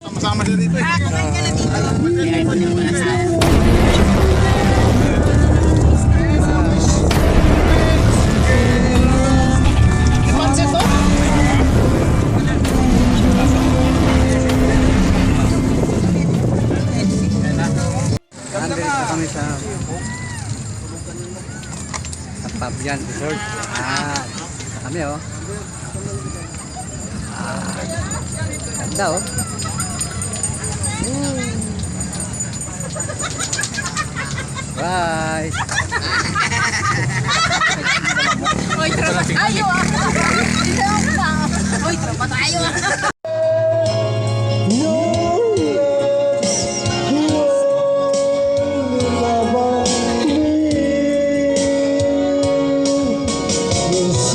Sama-sama sila dito. Nandito kami sa Pabian Resort. Kami oh. Ganda oh. Bye. Hoy, tropa tayo ah. Hoy, tropa tayo ah.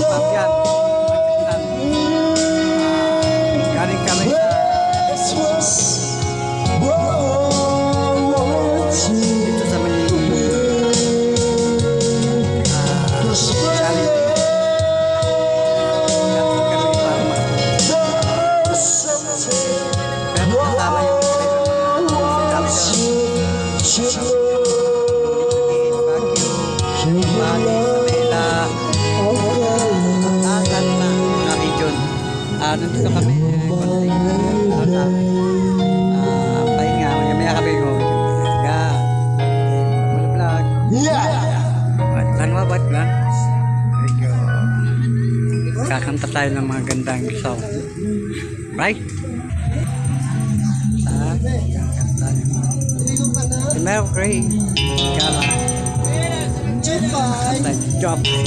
Pabian. Galing kami dito sa Manila. Challenge. Galing kami para pero kasama yung nandito kami pahinga, maya kami vlog ba't ba? Kakanta tayo ng mga gandang song, right? Si Mercury Gala Jopay.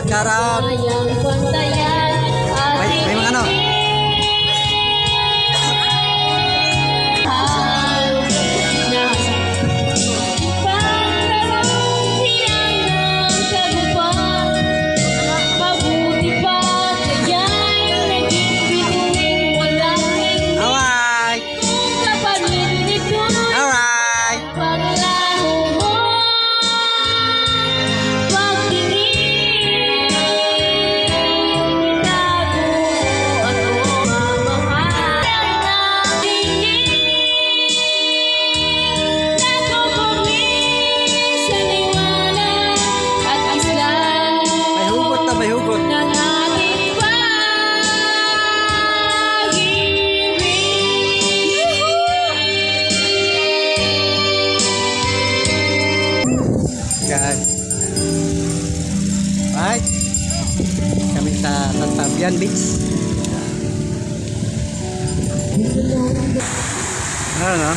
Charot. May mga ano? Right? Kami sa Pabian Beach. Ano?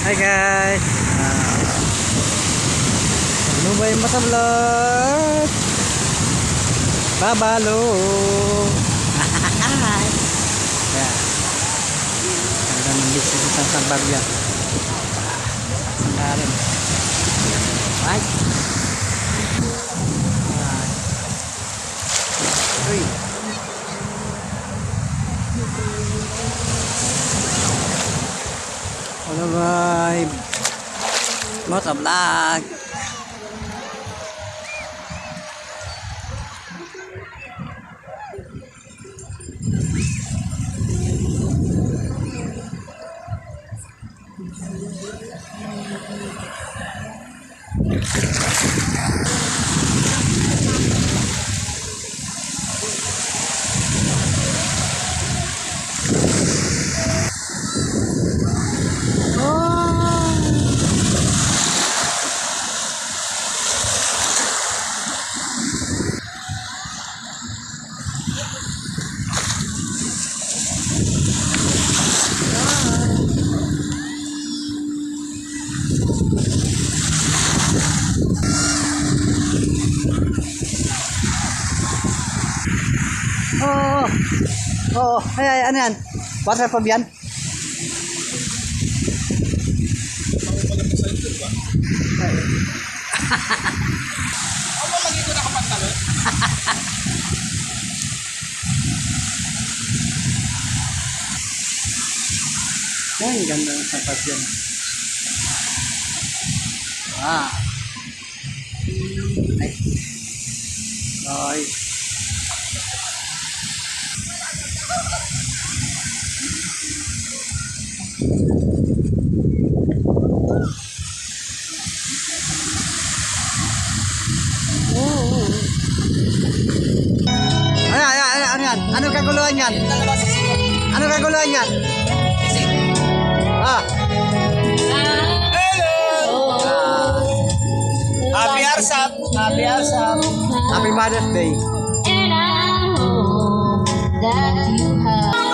Hi guys. Ano ba yung matablot? Babalo. Yeah. Ganda ng beach dito sa Pabian. Sandarin. Right? Uy. Hello guys. Motovlog. Oo. Ay, ano yan? Water pump yan? Ay, ganda ng sapat yan. Ah. Ay. Ay. Ano yan? Ano kaguluhan yan? Ano kaguluhan yan? Ah. Happy Arsap! Happy Arsap! Happy Mother's Day. And I hope that you have